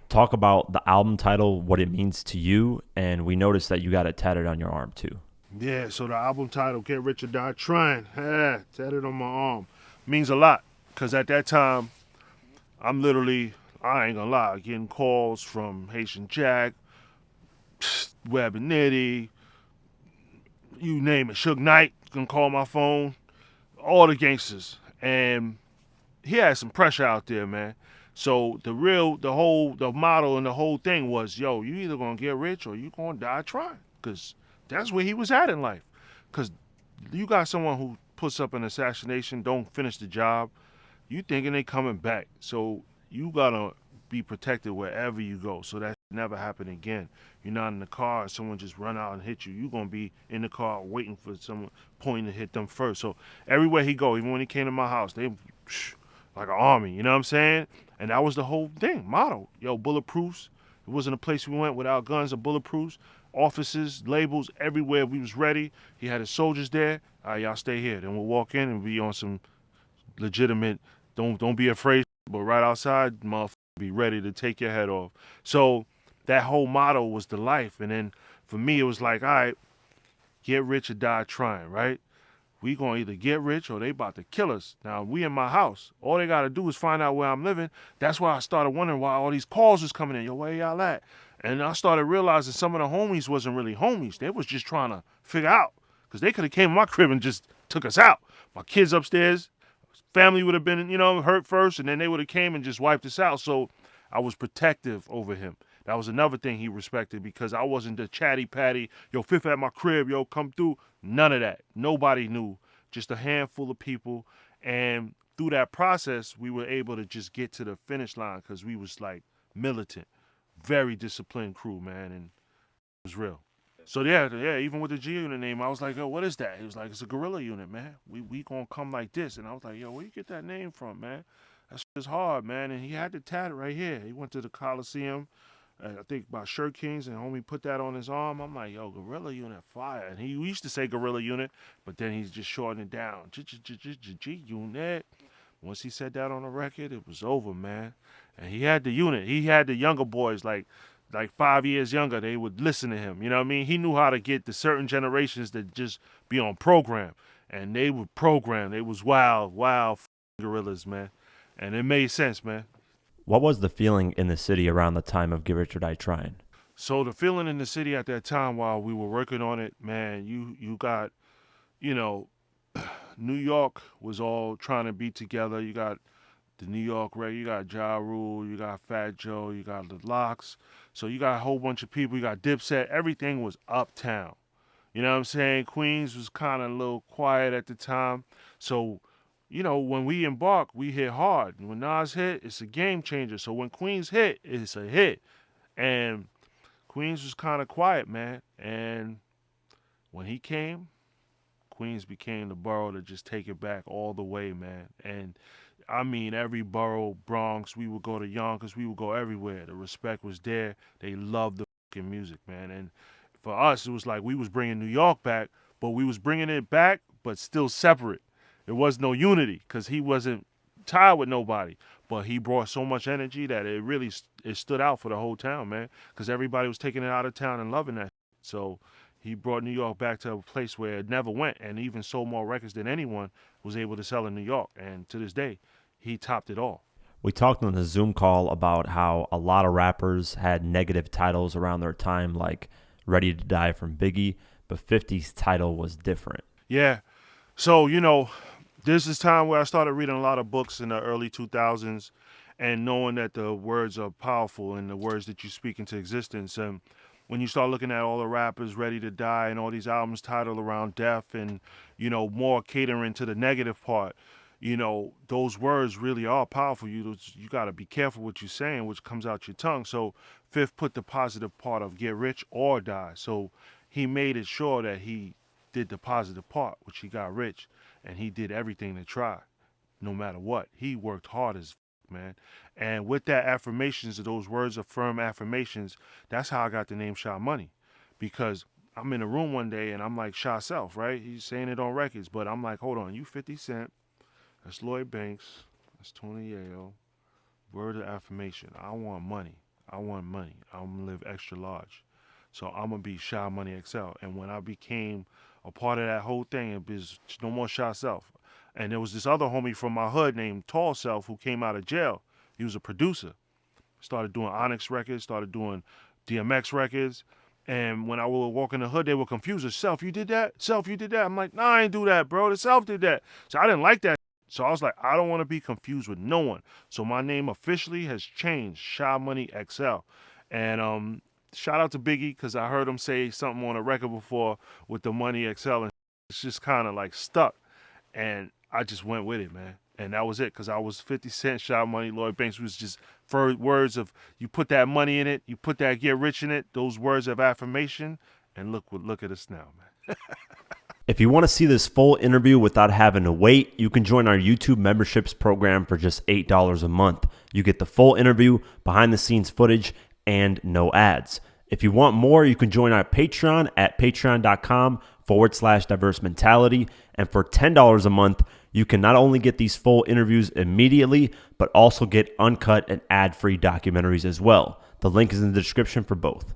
talk about the album title, what it means to you, and we noticed that you got it tatted on your arm too. Yeah, so the album title, Get Rich or Die Trying, tatted on my arm, means a lot. Because at that time, I'm literally, I ain't gonna lie, getting calls from Haitian Jack, Web and Nitty, you name it, Suge Knight, can call my phone, all the gangsters. And he had some pressure out there, man. So the motto and the whole thing was, yo, you either gonna get rich or you gonna die trying. Because that's where he was at in life. Because you got someone who puts up an assassination, don't finish the job, you thinking they coming back. So you gotta be protected wherever you go. So that never happen again. You're not in the car and someone just run out and hit you. You're gonna be in the car waiting for someone pointing to hit them first. So everywhere he go, even when he came to my house, they like an army. You know what I'm saying? And that was the whole thing, motto. Yo, bulletproofs. It wasn't a place we went without guns or bulletproofs. Offices, labels, everywhere we was ready. He had his soldiers there. All right, y'all stay here. Then we'll walk in and be on some legitimate. Don't be afraid. But right outside, motherfucker, be ready to take your head off. So that whole motto was the life. And then for me, it was like, all right, get rich or die trying, right? We gonna either get rich or they about to kill us. Now we in my house. All they gotta do is find out where I'm living. That's why I started wondering why all these calls was coming in. Yo, where y'all at? And I started realizing some of the homies wasn't really homies. They was just trying to figure out. Cause they could have came to my crib and just took us out. My kids upstairs, family would have been, hurt first, and then they would have came and just wiped us out. So I was protective over him. That was another thing he respected because I wasn't the chatty patty, yo, fifth at my crib, yo, come through. None of that. Nobody knew. Just a handful of people. And through that process, we were able to just get to the finish line because we was like militant, very disciplined crew, man, and it was real. So yeah, even with the G unit name, I was like, yo, what is that? He was like, it's a guerrilla unit, man. We gonna come like this. And I was like, yo, where you get that name from, man? That's just hard, man. And he had the tat right here. He went to the Coliseum, I think by Shirt Kings, and homie put that on his arm. I'm like, yo, guerrilla unit, fire. And he used to say guerrilla unit, but then he's just shortened it down. G unit. Once he said that on the record, it was over, man. And he had the unit. He had the younger boys like 5 years younger. They would listen to him. You know what I mean? He knew how to get the certain generations that just be on program, and they would program. They was wild, wild gorillas, man. And it made sense, man. What was the feeling in the city around the time of Get Rich or Die Trying? So the feeling in the city at that time while we were working on it, man, you got, you know, New York was all trying to be together. You got the New York Ray, you got Ja Rule, you got Fat Joe, you got the Locks. So you got a whole bunch of people. You got Dipset. Everything was uptown. You know what I'm saying? Queens was kind of a little quiet at the time. So, when we embark, we hit hard. When Nas hit, it's a game changer. So when Queens hit, it's a hit. And Queens was kind of quiet, man. And when he came, Queens became the borough to just take it back all the way, man. And I mean, every borough, Bronx, we would go to Yonkers, we would go everywhere. The respect was there. They loved the fucking music, man. And for us, it was like we was bringing New York back, but we was bringing it back, but still separate. There was no unity because he wasn't tied with nobody. But he brought so much energy that it really it stood out for the whole town, man. Because everybody was taking it out of town and loving that. So he brought New York back to a place where it never went, and even sold more records than anyone was able to sell in New York. And to this day, he topped it all. We talked on the Zoom call about how a lot of rappers had negative titles around their time, like Ready to Die from Biggie, but 50's title was different. Yeah. So, this is time where I started reading a lot of books in the early 2000s and knowing that the words are powerful and the words that you speak into existence. And when you start looking at all the rappers ready to die and all these albums titled around death and, more catering to the negative part, those words really are powerful. You got to be careful what you're saying, which comes out your tongue. So Fifth put the positive part of get rich or die. So he made it sure that he did the positive part, which he got rich, and he did everything to try, no matter what. He worked hard as man. And with that affirmations, those words of firm affirmations, that's how I got the name Sha Money. Because I'm in a room one day and I'm like Sha Self, right? He's saying it on records, but I'm like, hold on, you 50 Cent, that's Lloyd Banks, that's Tony Yayo. Word of affirmation. I want money. I want money. I'm gonna live extra large. So I'm gonna be Shy Money XL. And when I became a part of that whole thing, it was no more Shy Self. And there was this other homie from my hood named Tall Self who came out of jail. He was a producer. Started doing Onyx records, started doing DMX records. And when I would walk in the hood, they were confused. Self, you did that? Self, you did that? I'm like, nah, I ain't do that, bro. The Self did that. So I didn't like that. So I was like, I don't want to be confused with no one. So my name officially has changed, Shy Money XL. And shout out to Biggie because I heard him say something on a record before with the Money XL, and it's just kind of like stuck. And I just went with it, man. And that was it, because I was 50 Cent, Shy Money. Lloyd Banks was just words of, you put that money in it, you put that get rich in it, those words of affirmation, and look at us now, man. If you want to see this full interview without having to wait, you can join our YouTube memberships program for just $8 a month. You get the full interview, behind the scenes footage, and no ads. If you want more, you can join our Patreon at patreon.com/diverse mentality. And for $10 a month, you can not only get these full interviews immediately, but also get uncut and ad-free documentaries as well. The link is in the description for both.